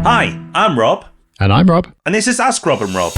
Hi, I'm Rob. And I'm Rob. And this is Ask Rob and Rob.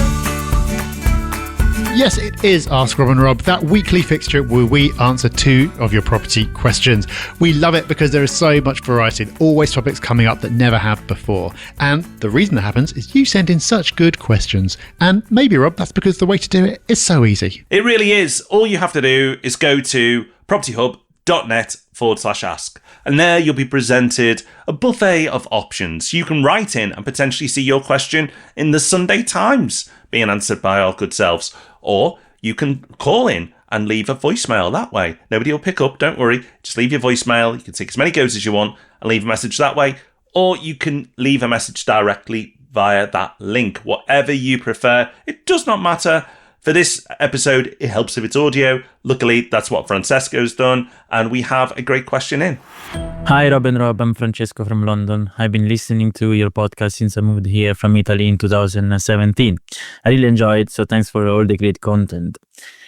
Yes, it is Ask Rob and Rob, that weekly fixture where we answer 2 of your property questions. We love it because there is so much variety, always topics coming up that never have before. And the reason that happens is you send in such good questions. And maybe, Rob, that's because the way to do it is so easy. It really is. All you have to do is go to propertyhub.net/ask. And there you'll be presented a buffet of options. You can write in and potentially see your question in the Sunday Times being answered by our good selves. Or you can call in and leave a voicemail that way. Nobody will pick up, don't worry. Just leave your voicemail. You can take as many goes as you want and leave a message that way. Or you can leave a message directly via that link. Whatever you prefer, it does not matter. For this episode, it helps if it's audio. Luckily, that's what Francesco's done, and we have a great question in. Hi, Rob and Rob. I'm Francesco from London. I've been listening to your podcast since I moved here from Italy in 2017. I really enjoy it, so thanks for all the great content.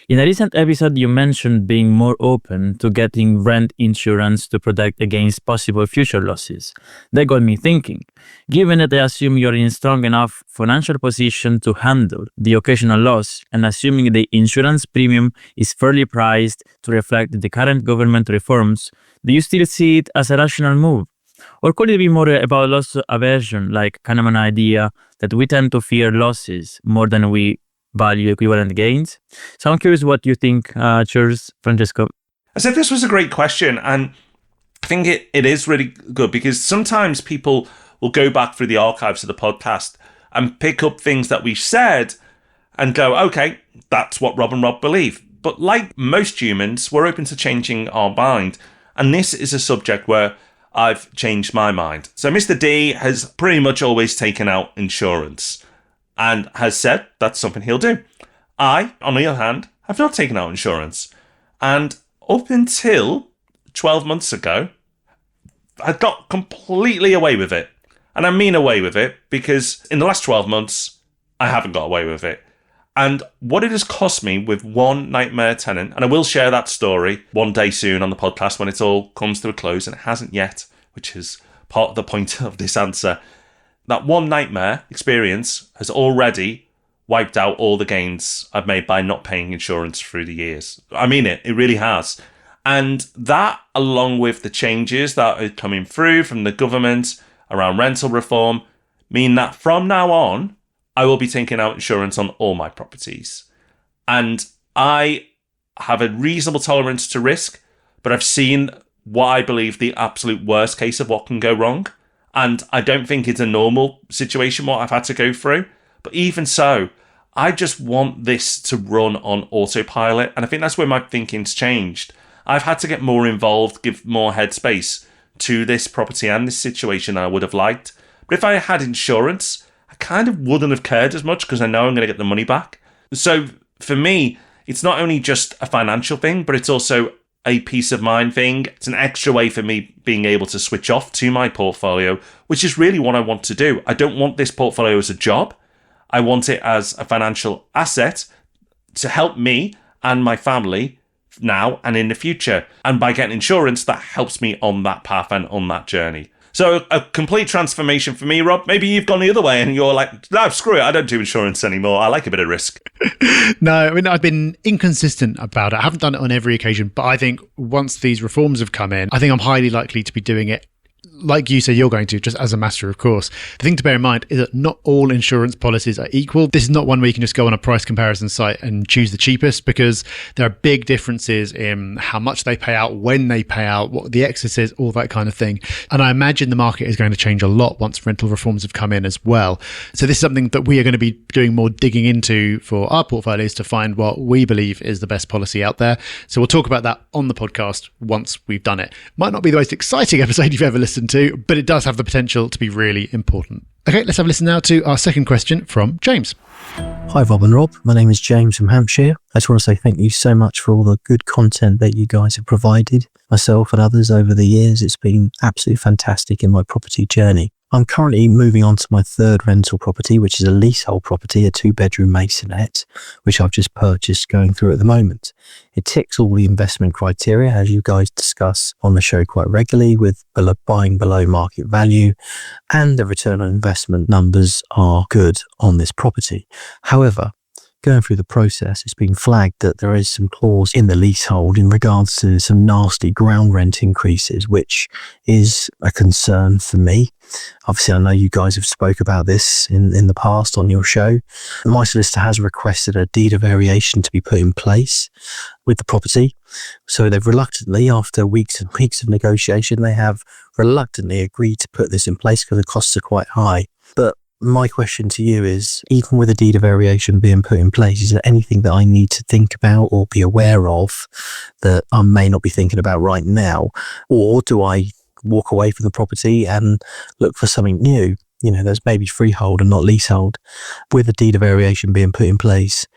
In a recent episode, you mentioned being more open to getting rent insurance to protect against possible future losses. That got me thinking. Given that I assume you're in a strong enough financial position to handle the occasional loss, and assuming the insurance premium is fairly priced to reflect the current government reforms, do you still see it as a rational move? Or could it be more about loss aversion, like kind of an idea that we tend to fear losses more than we value equivalent gains? So I'm curious what you think. Cheers, Francesco. I said this was a great question, and I think it is really good because sometimes people will go back through the archives of the podcast and pick up things that we've said and go, okay, that's what Rob and Rob believe. But like most humans, we're open to changing our mind. And this is a subject where I've changed my mind. So Mr. D has pretty much always taken out insurance and has said that's something he'll do. I, on the other hand, have not taken out insurance. And up until 12 months ago, I got completely away with it. And I mean away with it because in the last 12 months, I haven't got away with it. And what it has cost me with one nightmare tenant, and I will share that story one day soon on the podcast when it all comes to a close, and it hasn't yet, which is part of the point of this answer. That one nightmare experience has already wiped out all the gains I've made by not paying insurance through the years. I mean it really has. And that, along with the changes that are coming through from the government around rental reform, mean that from now on, I will be taking out insurance on all my properties. And I have a reasonable tolerance to risk, but I've seen what I believe the absolute worst case of what can go wrong. And I don't think it's a normal situation what I've had to go through. But even so, I just want this to run on autopilot. And I think that's where my thinking's changed. I've had to get more involved, give more headspace to this property and this situation than I would have liked. But if I had insurance, I kind of wouldn't have cared as much because I know I'm going to get the money back. So for me, it's not only just a financial thing, but it's also a peace of mind thing. It's an extra way for me being able to switch off to my portfolio, which is really what I want to do. I don't want this portfolio as a job. I want it as a financial asset to help me and my family now and in the future. And by getting insurance, that helps me on that path and on that journey. So a complete transformation for me, Rob. Maybe you've gone the other way and you're like, no, screw it. I don't do insurance anymore. I like a bit of risk. No, I mean, I've been inconsistent about it. I haven't done it on every occasion, but I think once these reforms have come in, I think I'm highly likely to be doing it like you say you're going to, just as a matter of course. The thing to bear in mind is that not all insurance policies are equal. This is not one where you can just go on a price comparison site and choose the cheapest, because there are big differences in how much they pay out, when they pay out, what the excess is, all that kind of thing. And I imagine the market is going to change a lot once rental reforms have come in as well. So this is something that we are going to be doing more digging into for our portfolios to find what we believe is the best policy out there. So we'll talk about that on the podcast once we've done it. Might not be the most exciting episode you've ever listened to, but it does have the potential to be really important. Okay, let's have a listen now to our second question from James. Hi Rob and Rob, my name is James from Hampshire. I just want to say thank you so much for all the good content that you guys have provided myself and others over the years. It's been absolutely fantastic in my property journey. I'm currently moving on to my third rental property, which is a leasehold property, a 2-bedroom maisonette, which I've just purchased, going through at the moment. It ticks all the investment criteria, as you guys discuss on the show quite regularly, with buying below market value, and the return on investment numbers are good on this property. However, going through the process, it's been flagged that there is some clause in the leasehold in regards to some nasty ground rent increases, which is a concern for me. Obviously, I know you guys have spoke about this in the past on your show. My solicitor has requested a deed of variation to be put in place with the property. So they've reluctantly, after weeks and weeks of negotiation, they have reluctantly agreed to put this in place because the costs are quite high. But my question to you is, even with a deed of variation being put in place, is there anything that I need to think about or be aware of that I may not be thinking about right now? Or do I walk away from the property and look for something new? There's maybe freehold and not leasehold. With a deed of variation being put in place,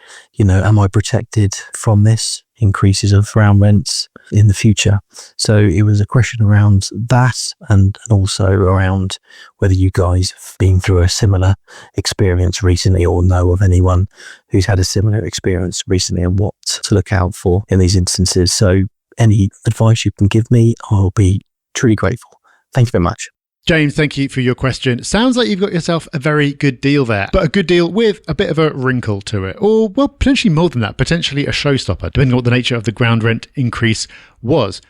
am I protected from this increases of ground rents in the future? So it was a question around that, and also around whether you guys have been through a similar experience recently or know of anyone who's had a similar experience recently, and what to look out for in these instances. So any advice you can give me, I'll be truly grateful. Thank you very much. James, thank you for your question. Sounds like you've got yourself a very good deal there, but a good deal with a bit of a wrinkle to it, or, well, potentially more than that, potentially a showstopper, depending on what the nature of the ground rent increase was.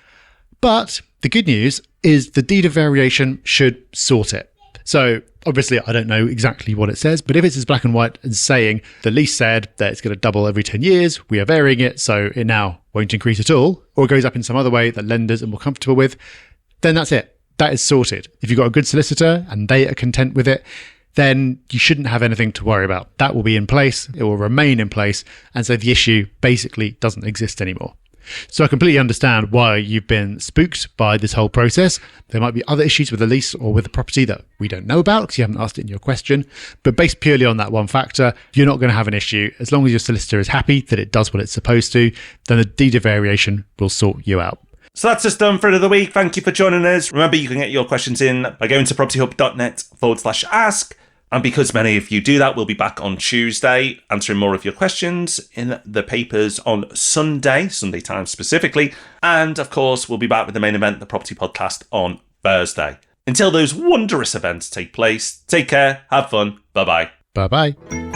But the good news is the deed of variation should sort it. So obviously, I don't know exactly what it says, but if it's as black and white as saying the lease said that it's going to double every 10 years, we are varying it, so it now won't increase at all, or it goes up in some other way that lenders are more comfortable with, then that's it. That is sorted. If you've got a good solicitor and they are content with it, then you shouldn't have anything to worry about. That will be in place. It will remain in place. And so the issue basically doesn't exist anymore. So I completely understand why you've been spooked by this whole process. There might be other issues with the lease or with the property that we don't know about because you haven't asked it in your question. But based purely on that one factor, you're not going to have an issue. As long as your solicitor is happy that it does what it's supposed to, then the deed of variation will sort you out. So that's us done for another week. Thank you for joining us. Remember, you can get your questions in by going to propertyhub.net/ask. And because many of you do that, we'll be back on Tuesday answering more of your questions in the papers on Sunday time specifically. And of course, we'll be back with the main event, the Property Podcast, on Thursday. Until those wondrous events take place, take care, have fun, bye-bye. Bye-bye.